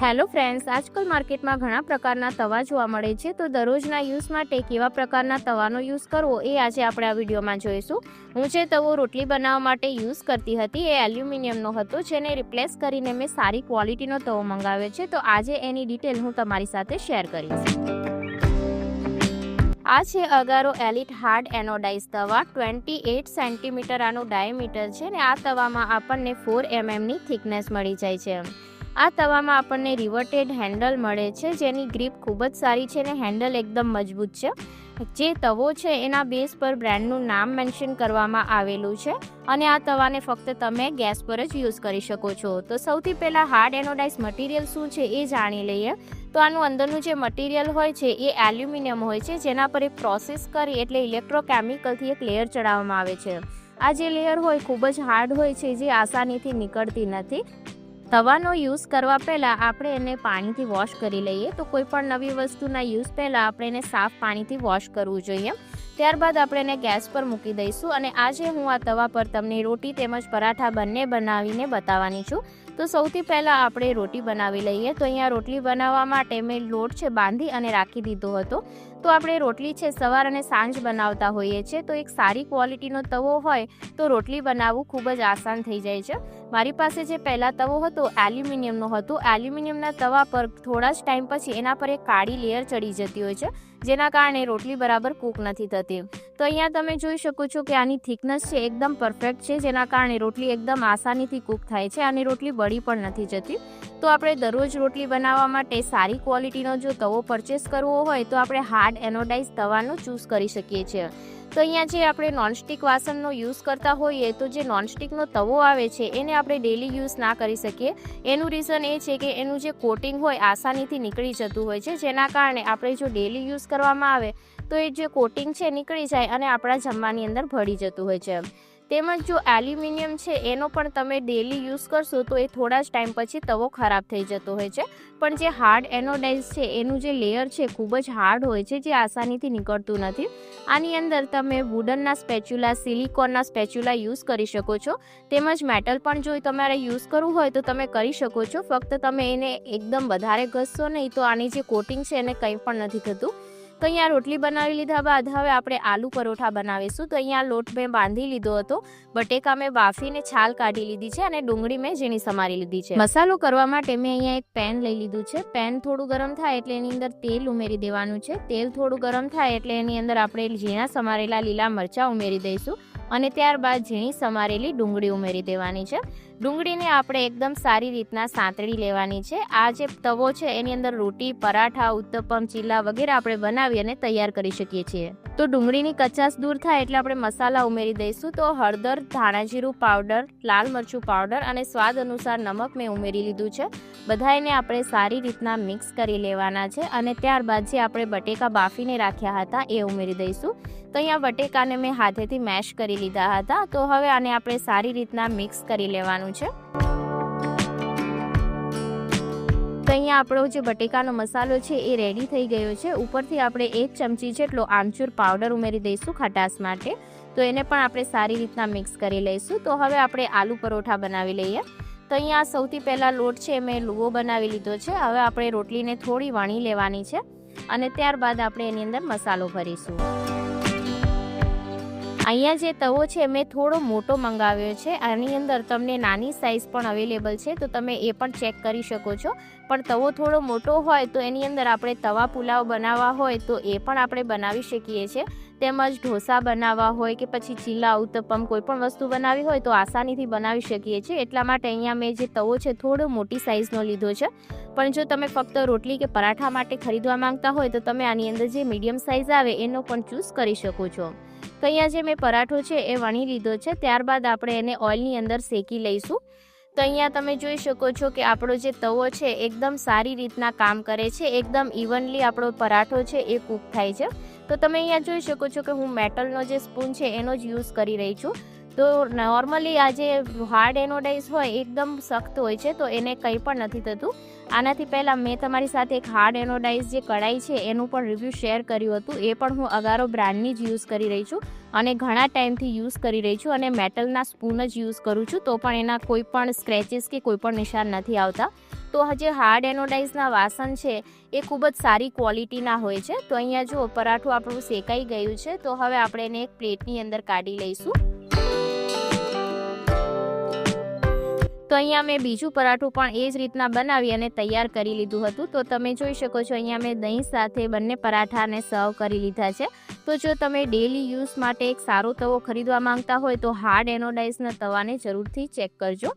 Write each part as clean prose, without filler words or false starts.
Hello friends, આજકાલ માર્કેટમાં ઘણા પ્રકારના તવા જોવા મળે છે. તો દરરોજના યુઝ માટે કેવા પ્રકારના તવાનો યુઝ કરવો એ આજે આપણે આ વિડીયોમાં જોઈશું. હું જે તવો રોટલી બનાવવા માટે યુઝ કરતી હતી એ એલ્યુમિનિયમનો હતો, જેને રિપ્લેસ કરીને મેં સારી ક્વોલિટીનો તવો મંગાવ્યો છે. તો આજે એની ડિટેલ હું તમારી સાથે શેર કરીશ. આ છે અગારો એલિટ હાર્ડ એનોડાઇઝ તવા. 28 સેન્ટીમીટર આનું ડાયામીટર છે ને આ તવામાં આપણને 4 mm ની થિકનેસ મળી જાય છે. આ તવામાં આપણને રિવર્ટેડ હેન્ડલ મળે છે, જેની ગ્રીપ ખૂબ જ સારી છે ને હેન્ડલ એકદમ મજબૂત છે. જે તવો છે એના બેઝ પર બ્રાન્ડનું નામ મેન્શન કરવામાં આવેલું છે અને આ તવાને ફક્ત તમે ગેસ પર જ યુઝ કરી શકો છો. તો સૌથી પહેલાં હાર્ડ એનોડાઇઝ મટીરિયલ શું છે એ જાણી લઈએ. તો આનું અંદરનું જે મટીરિયલ હોય છે એ એલ્યુમિનિયમ હોય છે, જેના પર એક પ્રોસેસ કરી એટલે ઇલેક્ટ્રોકેમિકલથી એક લેયર ચડાવવામાં આવે છે. આ જે લેયર હોય ખૂબ જ હાર્ડ હોય છે, જે આસાનીથી નીકળતી નથી. તવાનો યુઝ કરવા પહેલાં આપણે એને પાણીથી વોશ કરી લઈએ. તો કોઈ પણ નવી વસ્તુના યુઝ પહેલાં આપણે એને સાફ પાણીથી વોશ કરવું જોઈએ. ત્યારબાદ આપણે એને ગેસ પર મૂકી દઈશું અને આજે હું આ તવા પર તમને રોટી તેમજ પરાઠા બંને બનાવીને બતાવવાની છું. તો સૌથી પહેલાં આપણે રોટી બનાવી લઈએ. તો અહીંયા રોટલી બનાવવા માટે મેં લોટ છે બાંધી અને રાખી દીધો હતો. તો આપણે રોટલી છે સવાર અને સાંજ બનાવતા હોઈએ છીએ. તો એક સારી ક્વોલિટીનો તવો હોય તો રોટલી બનાવવું ખૂબ જ આસાન થઈ જાય છે. મારી પાસે જે પહેલાં તવો હતો એલ્યુમિનિયમનો હતો. એલ્યુમિનિયમના તવા પર થોડા જ ટાઈમ પછી એના પર એક કાળી લેયર ચડી જતી હોય છે, જેના કારણે રોટલી બરાબર કૂક નથી થતી. તો અહીંયા તમે જોઈ શકો છો કે આની થિકનેસ છે એકદમ પરફેક્ટ છે, જેના કારણે રોટલી એકદમ આસાનીથી કૂક થાય છે અને રોટલી બળી પણ નથી જતી. તો આપણે દરરોજ રોટલી બનાવવા માટે સારી ક્વોલિટીનો જો તવો પરચેસ કરવો હોય તો આપણે હાર્ડ એનોડાઇઝ તવાનો ચૂઝ કરી શકીએ છીએ. તો અહીંયા જે આપણે નોનસ્ટિક વાસણનો યુઝ કરતા હોઈએ તો જે નોનસ્ટિકનો તવો આવે છે એને આપણે ડેલી યુઝ ના કરી શકીએ. એનું રીઝન એ છે કે એનું જે કોટિંગ હોય આસાનીથી નીકળી જતું હોય છે, જેના કારણે આપણે જો ડેલી યુઝ કરવામાં આવે તો એ જે કોટિંગ છે નીકળી જાય અને આપણા જમવાની અંદર ભળી જતું હોય છે. તેમજ જો એલ્યુમિનિયમ છે એનો પણ તમે ડેલી યુઝ કરશો તો એ થોડા જ ટાઈમ પછી તવો ખરાબ થઈ જતો હોય છે. પણ જે હાર્ડ એનોડાઇઝ છે એનું જે લેયર છે ખૂબ જ હાર્ડ હોય છે, જે આસાનીથી નીકળતું નથી. આની અંદર તમે વુડનના સ્પેચ્યુલા, સિલિકોનના સ્પેચ્યુલા યુઝ કરી શકો છો. તેમજ મેટલ પણ જો તમારે યુઝ કરવું હોય તો તમે કરી શકો છો. ફક્ત તમે એને એકદમ વધારે ઘસશો નહીં તો આની જે કોટિંગ છે એને કંઈ પણ નથી થતું. તો અહીંયા રોટલી બનાવી લીધા બાદ હવે આપણે આલુ પરોઠા બનાવીશું. તો અહીંયા લોટ મેં બાંધી લીધો હતો. બટેકા મેં બાફીને છાલ કાઢી લીધી છે અને ડુંગળી મેં ઝીણી સમારી લીધી છે. મસાલો કરવા માટે મેં અહીંયા એક પેન લઈ લીધું છે. પેન થોડું ગરમ થાય એટલે એની અંદર તેલ ઉમેરી દેવાનું છે. તેલ થોડું ગરમ થાય એટલે એની અંદર આપણે ઝીણા સમારેલા લીલા મરચાં ઉમેરી દઈશું અને ત્યારબાદ ઝીણી સમારેલી ડુંગળી ઉમેરી દેવાની છે. ડુંગળીને આપણે એકદમ સારી રીતના સાંતળી લેવાની છે. આ જે તવો છે એની અંદર રોટી, પરાઠા, ઉત્તપમ, ચીલા વગેરે આપણે બનાવી અને તૈયાર કરી શકીએ છીએ. તો ડુંગળીની કચાશ દૂર થાય એટલે આપણે મસાલા ઉમેરી દઈશું. તો હળદર, ધાણાજીરું પાવડર, લાલ મરચું પાવડર અને સ્વાદ અનુસાર નમક મેં ઉમેરી લીધું છે. બધાને આપણે સારી રીતના મિક્સ કરી લેવાના છે અને ત્યારબાદ જે આપણે બટેકા બાફીને રાખ્યા હતા એ ઉમેરી દઈશું. તો અહીંયા બટેકાને મેં હાથેથી મેશ કરી લીધા હતા. તો હવે આને આપણે સારી રીતના મિક્સ કરી લેવાનું છે. તો અહીંયા આપણો જે બટેકાનો મસાલો છે એ રેડી થઈ ગયો છે. ઉપરથી આપણે 1 ચમચી જેટલો આમચૂર પાવડર ઉમેરી દઈશું ખટાશ માટે. તો એને પણ આપણે સારી રીતના મિક્સ કરી લઈશું. તો હવે આપણે આલુ પરોઠા બનાવી લઈએ. તો અહીંયા સૌથી પહેલાં લોટ છે મેં લુવો બનાવી લીધો છે. હવે આપણે રોટલીને થોડી વણી લેવાની છે અને ત્યારબાદ આપણે એની અંદર મસાલો ભરીશું. અહીંયા જે તવો છે મેં થોડો મોટો મંગાવ્યો છે. આની અંદર તમને નાની સાઇઝ પણ અવેલેબલ છે, તો તમે એ પણ ચેક કરી શકો છો. પણ તવો થોડો મોટો હોય તો એની અંદર આપણે તવા પુલાવ બનાવવા હોય તો એ પણ આપણે બનાવી શકીએ છીએ. તેમજ ઢોસા બનાવવા હોય કે પછી ચીલા, ઉત્તપમ કોઈ પણ વસ્તુ બનાવી હોય તો આસાનીથી બનાવી શકીએ છીએ. એટલા માટે અહીંયા મેં જે તવો છે થોડો મોટી સાઇઝનો લીધો છે. પણ જો તમે ફક્ત રોટલી કે પરાઠા માટે ખરીદવા માંગતા હોય તો તમે આની અંદર જે મીડિયમ સાઇઝ આવે એનો પણ ચૂઝ કરી શકો છો. તો અહીંયા જે મેં પરાઠો છે એ વણી લીધો છે. ત્યારબાદ આપણે એને ઓઇલની અંદર શેકી લઈશું. તો અહીંયા તમે જોઈ શકો છો કે આપણો જે તવો છે એકદમ સારી રીતના કામ કરે છે. એકદમ ઇવનલી આપણો પરાઠો છે એ કૂક થાય છે. તો તમે અહીંયા જોઈ શકો છો કે હું મેટલનો જે સ્પૂન છે એનો જ યુઝ કરી રહી છું. તો નોર્મલી આ જે હાર્ડ એનોડાઇઝ હોય એકદમ સખ્ત હોય છે, તો એને કંઈ પણ નથી થતું. આનાથી પહેલાં મેં તમારી સાથે એક હાર્ડ એનોડાઇઝ જે કઢાઈ છે એનું પણ રિવ્યૂ શેર કર્યું હતું. એ પણ હું અગારો બ્રાન્ડની જ યુઝ કરી રહી છું અને ઘણા ટાઈમથી યુઝ કરી રહી છું અને મેટલના સ્પૂન જ યુઝ કરું છું. તો પણ એના કોઈ પણ સ્ક્રેચીસ કે કોઈ પણ નિશાન નથી આવતા. તો જે હાર્ડ એનોડાઇઝના વાસણ છે એ ખૂબ જ સારી ક્વોલિટીના હોય છે. તો અહીંયા જો પરાઠું આપણું શેકાઈ ગયું છે, તો હવે આપણે એને એક પ્લેટની અંદર કાઢી લઈશું. તો અહીંયા મેં બીજું પરાઠું પણ એ જ રીતના બનાવી અને તૈયાર કરી લીધું હતું. તો તમે જોઈ શકો છો અહીંયા મેં દહીં સાથે બંને પરાઠાને સર્વ કરી લીધા છે. તો જો તમે ડેલી યુઝ માટે એક સારો તવો ખરીદવા માંગતા હોય તો હાર્ડ એનોડાઇઝના તવાને જરૂરથી ચેક કરજો.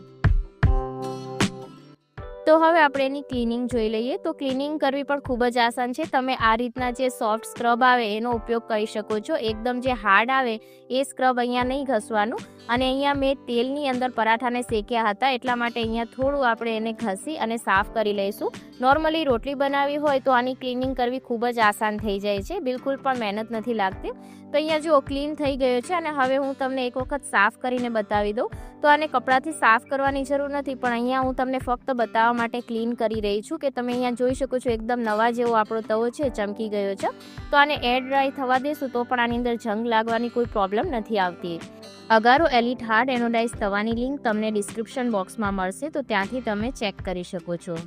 તો હવે આપણે એની ક્લિનિંગ જોઈ લઈએ. તો ક્લિનિંગ કરવી પણ ખૂબ જ આસાન છે. તમે આ રીતના જે સોફ્ટ સ્ક્રબ આવે એનો ઉપયોગ કરી શકો છો. એકદમ જે હાર્ડ આવે એ સ્ક્રબ અહીંયા નહીં ઘસવાનું. અને અહીંયા મેં તેલની અંદર પરાઠાને શેક્યા હતા, એટલા માટે અહીંયા થોડું આપણે એને ઘસી અને સાફ કરી લઈશું. નોર્મલી રોટલી બનાવી હોય તો આની ક્લિનિંગ કરવી ખૂબ જ આસાન થઈ જાય છે, બિલકુલ પણ મહેનત નથી લાગતી. તો અહીંયા જો ક્લીન થઈ ગયો છે અને હવે હું તમને એક વખત સાફ કરીને બતાવી દઉં. તો આને કપડાથી સાફ કરવાની જરૂર નથી, પણ અહીંયા હું તમને ફક્ત બતાવવા માટે ક્લીન કરી રહી છું કે તમે અહીંયા જોઈ શકો છો એકદમ નવા જેવો આપણો તવો છે, ચમકી ગયો છે. તો આને એર ડ્રાય થવા દેશું તો પણ આની અંદર જંગ લાગવાની કોઈ પ્રોબ્લેમ નથી આવતી. અગારો એલિટ હાર્ડ એનોડાઇઝ તવાની લિંક તમને ડિસ્ક્રિપ્શન બોક્સમાં મળશે, તો ત્યાંથી તમે ચેક કરી શકો છો.